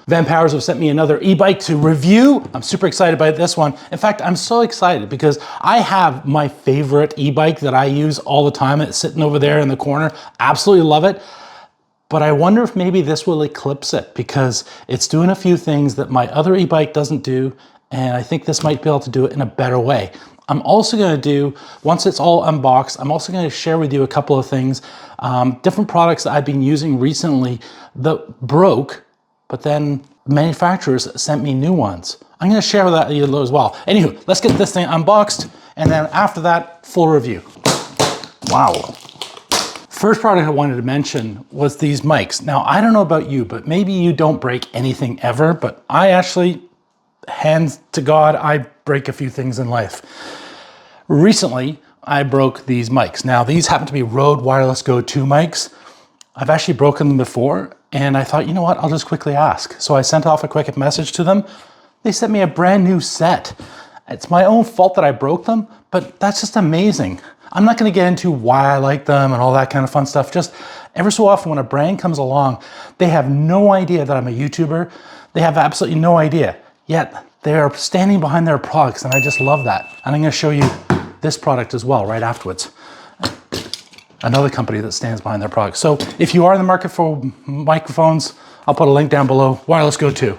Vanpowers have sent me another e-bike to review. I'm super excited about this one. In fact, I'm so excited because I have my favorite e-bike that I use all the time. It's sitting over there in the corner. Absolutely love it. But I wonder if maybe this will eclipse it because it's doing a few things that my other e-bike doesn't do. And I think this might be able to do it in a better way. I'm also going to do, once it's all unboxed, I'm also going to share with you a couple of things, different products that I've been using recently that broke, but then manufacturers sent me new ones. I'm going to share that with you as well. Anywho, let's get this thing unboxed, and then after that, full review. Wow. First product I wanted to mention was these mics. Now, I don't know about you, but maybe you don't break anything ever, but I actually, hands to God, I break a few things in life. Recently, I broke these mics. Now, these happen to be Rode Wireless Go 2 mics. I've actually broken them before, and I thought, you know what, I'll just quickly ask. So I sent off a quick message to them. They sent me a brand new set. It's my own fault that I broke them, but that's just amazing. I'm not gonna get into why I like them and all that kind of fun stuff. Just every so often when a brand comes along, they have no idea that I'm a YouTuber. They have absolutely no idea, yet they are standing behind their products, and I just love that. And I'm gonna show you this product as well right afterwards. Another company that stands behind their products. So if you are in the market for microphones, I'll put a link down below, Wireless Go 2.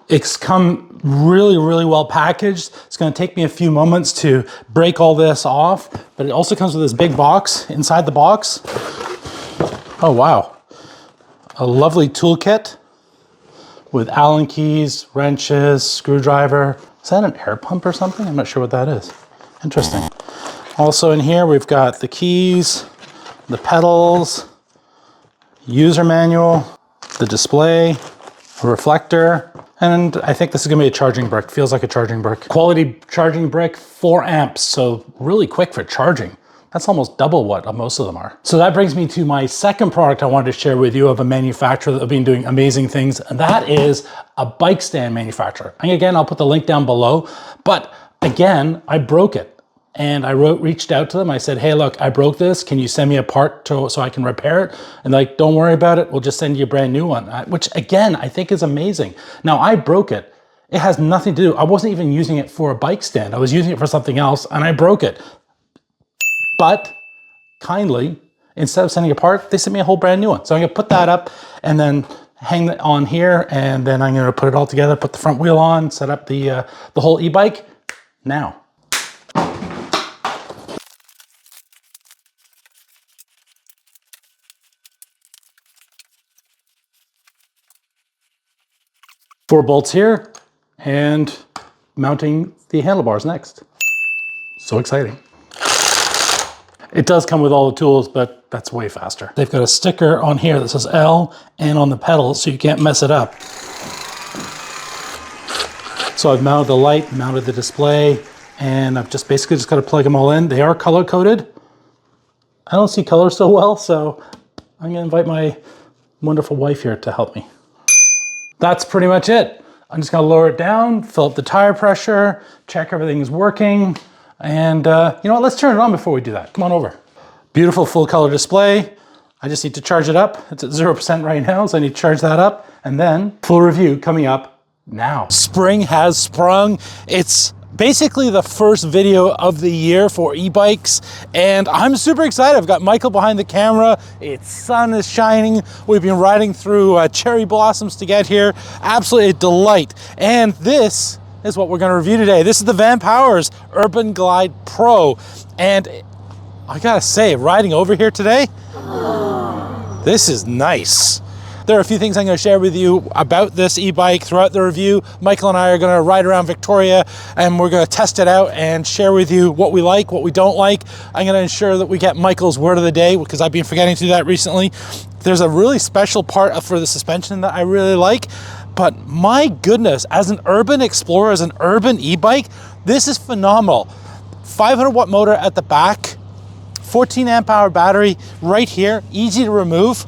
It's come really, really well packaged. It's gonna take me a few moments to break all this off, but it also comes with this big box. Inside the box, oh wow, a lovely toolkit with Allen keys, wrenches, screwdriver. Is that an air pump or something? I'm not sure what that is. Interesting. Also in here, we've got the keys, the pedals, user manual, the display, a reflector, and I think this is gonna be a charging brick. Feels like a charging brick. Quality charging brick, 4 amps, so really quick for charging. That's almost double what most of them are. So that brings me to my second product I wanted to share with you of a manufacturer that have been doing amazing things, and that is a bike stand manufacturer. And again, I'll put the link down below, but again, I broke it. And I reached out to them. I said, hey, look, I broke this. Can you send me a part so I can repair it? And they're like, don't worry about it. We'll just send you a brand new one, which again, I think is amazing. Now, I broke it. It has nothing to do. I wasn't even using it for a bike stand. I was using it for something else, and I broke it. But kindly, instead of sending a part, they sent me a whole brand new one. So I'm gonna put that up and then hang it on here, and then I'm gonna put it all together, put the front wheel on, set up the whole e-bike now. Four bolts here, and mounting the handlebars next. So exciting. It does come with all the tools, but that's way faster. They've got a sticker on here that says L and on the pedals, so you can't mess it up. So I've mounted the light, mounted the display, and I've just basically got to plug them all in. They are color coded. I don't see color so well, so I'm gonna invite my wonderful wife here to help me. That's pretty much it. I'm just gonna lower it down, fill up the tire pressure, check everything's working, and you know what, let's turn it on before we do that. Come on over. Beautiful full color display. I just need to charge it up. It's at 0% right now, so I need to charge that up, and then full review coming up now. Spring has sprung. It's basically the first video of the year for e-bikes, and I'm super excited. I've got Michael behind the camera. Its sun is shining. We've been riding through cherry blossoms to get here. Absolutely a delight. And this is what we're going to review today. This is the Vanpowers UrbanGlide Pro, and I gotta say, riding over here today, this is nice. There are a few things I'm going to share with you about this e-bike throughout the review. Michael and I are going to ride around Victoria, and we're going to test it out and share with you what we like, what we don't like. I'm going to ensure that we get Michael's word of the day, because I've been forgetting to do that recently. There's a really special part for the suspension that I really like, but my goodness, as an urban explorer, as an urban e-bike, this is phenomenal. 500 watt motor at the back, 14 amp hour battery right here, easy to remove.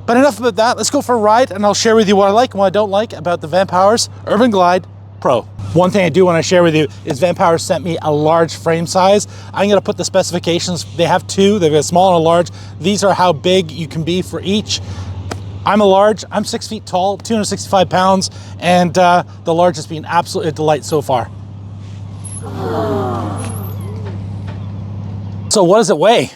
But enough about that, let's go for a ride, and I'll share with you what I like and what I don't like about the Vanpowers UrbanGlide Pro. One thing I do want to share with you is Vanpowers sent me a large frame size. I'm going to put the specifications. They have two. They've got a small and a large. These are how big you can be for each. I'm a large. I'm 6 feet tall, 265 pounds, and the large has been absolutely a delight so far. So what does it weigh?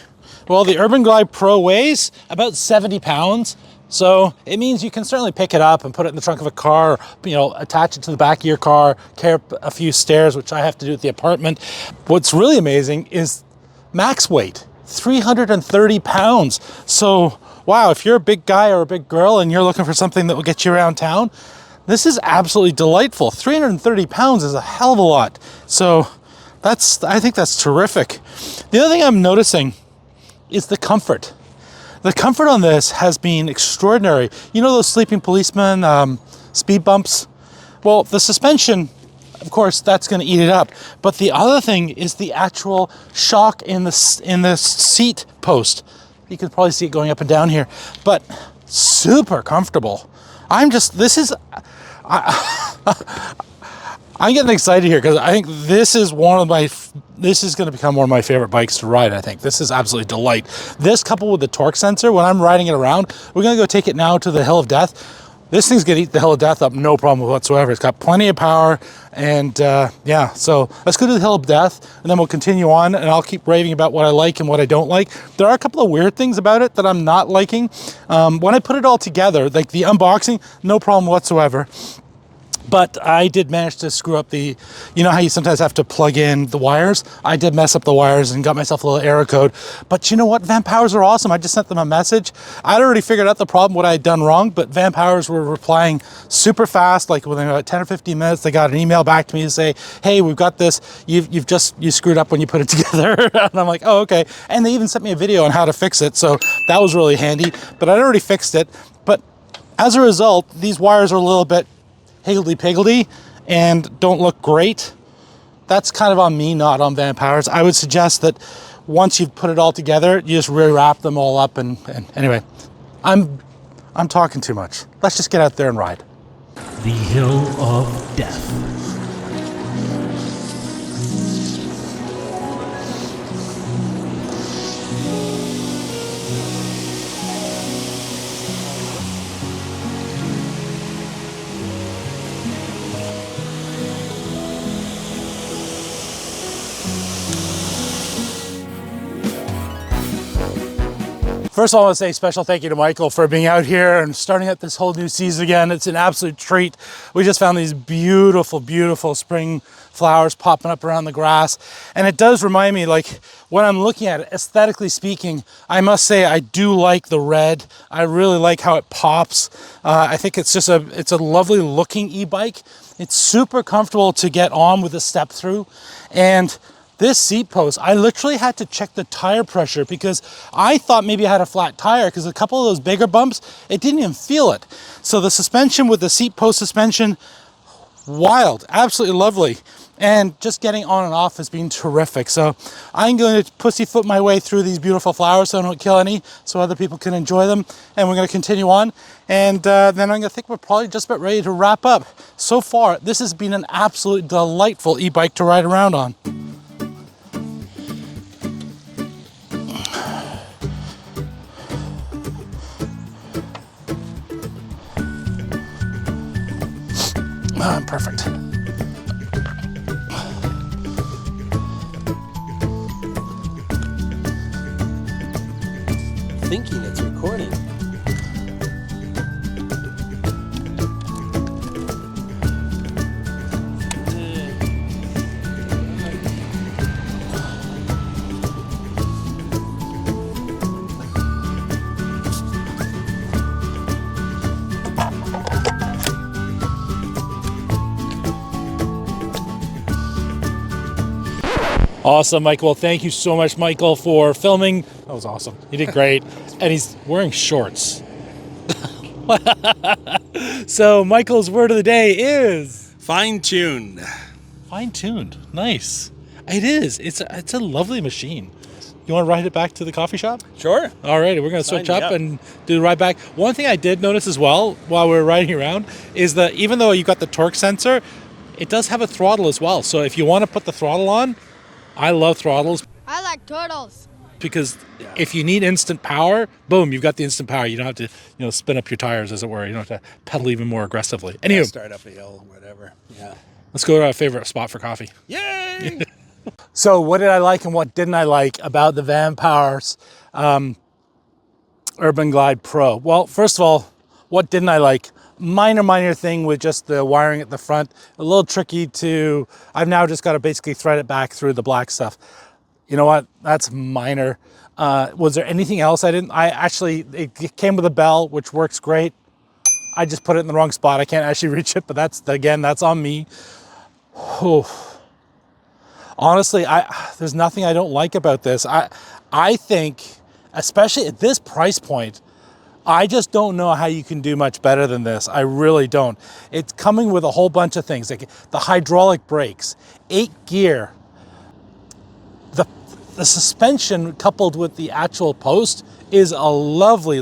Well, the UrbanGlide Pro weighs about 70 pounds. So it means you can certainly pick it up and put it in the trunk of a car, or, you know, attach it to the back of your car, carry up a few stairs, which I have to do at the apartment. What's really amazing is max weight, 330 pounds. So, wow, if you're a big guy or a big girl and you're looking for something that will get you around town, this is absolutely delightful. 330 pounds is a hell of a lot. So I think that's terrific. The other thing I'm noticing is the comfort. The comfort on this has been extraordinary. You know those sleeping policemen, speed bumps? Well, the suspension, of course, that's going to eat it up. But the other thing is the actual shock in the seat post. You can probably see it going up and down here, but super comfortable. I'm getting excited here because I think this is this is going to become one of my favorite bikes to ride. I think this is absolutely delight. This coupled with the torque sensor, when I'm riding it around, we're going to go take it now to the Hill of Death. This thing's going to eat the Hill of Death up, no problem whatsoever. It's got plenty of power, and yeah, so let's go to the Hill of Death, and then we'll continue on, and I'll keep raving about what I like and what I don't like. There are a couple of weird things about it that I'm not liking. When I put it all together, like the unboxing, no problem whatsoever. But I did manage to screw up you know how you sometimes have to plug in the wires? I did mess up the wires and got myself a little error code. But you know what? Vanpowers are awesome. I just sent them a message. I'd already figured out the problem, what I had done wrong, but Vanpowers were replying super fast, like within about 10 or 15 minutes. They got an email back to me to say, hey, we've got this. You screwed up when you put it together. And I'm like, oh, okay. And they even sent me a video on how to fix it. So that was really handy, but I'd already fixed it. But as a result, these wires are a little bit higgledy-piggledy and don't look great. That's kind of on me, not on Vanpowers. I would suggest that once you've put it all together, you just rewrap them all up and anyway, I'm talking too much. Let's just get out there and ride. The Hill of Death. First of all, I want to say a special thank you to Michael for being out here and starting out this whole new season again. It's an absolute treat. We just found these beautiful, beautiful spring flowers popping up around the grass. And it does remind me, like, when I'm looking at it, aesthetically speaking, I must say I do like the red. I really like how it pops. I think it's just it's a lovely looking e-bike. It's super comfortable to get on with a step through. And this seat post, I literally had to check the tire pressure because I thought maybe I had a flat tire because a couple of those bigger bumps, it didn't even feel it. So the suspension with the seat post suspension, wild, absolutely lovely. And just getting on and off has been terrific. So I'm going to pussyfoot my way through these beautiful flowers so I don't kill any, so other people can enjoy them. And we're going to continue on. And then I'm going to think we're probably just about ready to wrap up. So far, this has been an absolute delightful e-bike to ride around on. Perfect. Thinking it's recording. Awesome, Michael. Well, thank you so much, Michael, for filming. That was awesome. You did great. And he's wearing shorts. So Michael's word of the day is Fine-tuned. fine-tuned. Nice. It is. It's a lovely machine. You want to ride it back to the coffee shop? Sure. All right, we're going to switch Sign me up up. and do the ride back. One thing I did notice as well while we were riding around is that even though you got the torque sensor, it does have a throttle as well. So if you want to put the throttle on, I love throttles I like turtles. because if you need instant power, boom, you've got the instant power. You don't have to, spin up your tires, as it were. You don't have to pedal even more aggressively. Anyway, Start up a hill, whatever. Yeah. let's go to our favorite spot for coffee. Yay! So what did I like and what didn't I like about the Vanpowers UrbanGlide Pro? Well, first of all, what didn't I like? Minor thing with just the wiring at the front. A little tricky to, I've now just got to basically thread it back through the black stuff. You know what? That's minor. Was there anything else I didn't? It came with a bell, which works great. I just put it in the wrong spot. I can't actually reach it, but that's on me. Honestly, there's nothing I don't like about this. I think, especially at this price point, I just don't know how you can do much better than this. I really don't. It's coming with a whole bunch of things, like the hydraulic brakes, 8 gear, the suspension coupled with the actual post is a lovely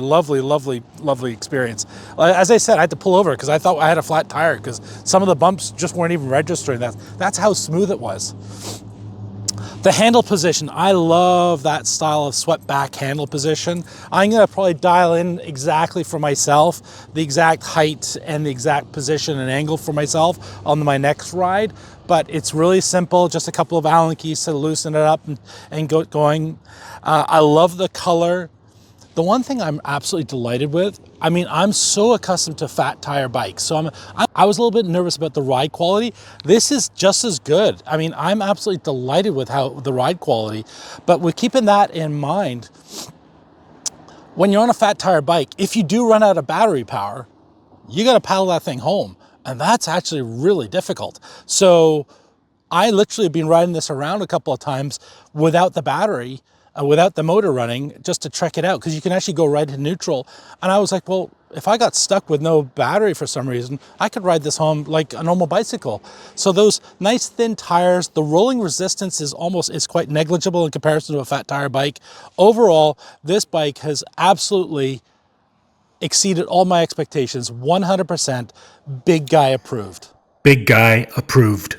experience. As I said, I had to pull over because I thought I had a flat tire because some of the bumps just weren't even registering. That's how smooth it was. The handle position, I love that style of swept back handle position. I'm gonna probably dial in exactly for myself, the exact height and the exact position and angle for myself on my next ride. But it's really simple, just a couple of Allen keys to loosen it up and get going. I love the color. The one thing I'm absolutely delighted with, I'm so accustomed to fat tire bikes. So I was a little bit nervous about the ride quality. This is just as good. I'm absolutely delighted with the ride quality, but with keeping that in mind, when you're on a fat tire bike, if you do run out of battery power, you got to paddle that thing home. And that's actually really difficult. So I literally have been riding this around a couple of times without the battery, without the motor running, just to check it out, because you can actually go right to neutral. And I was like, well, if I got stuck with no battery for some reason, I could ride this home like a normal bicycle. So those nice thin tires, the rolling resistance is quite negligible in comparison to a fat tire bike. Overall, this bike has absolutely exceeded all my expectations, 100%. Big guy approved. Big guy approved.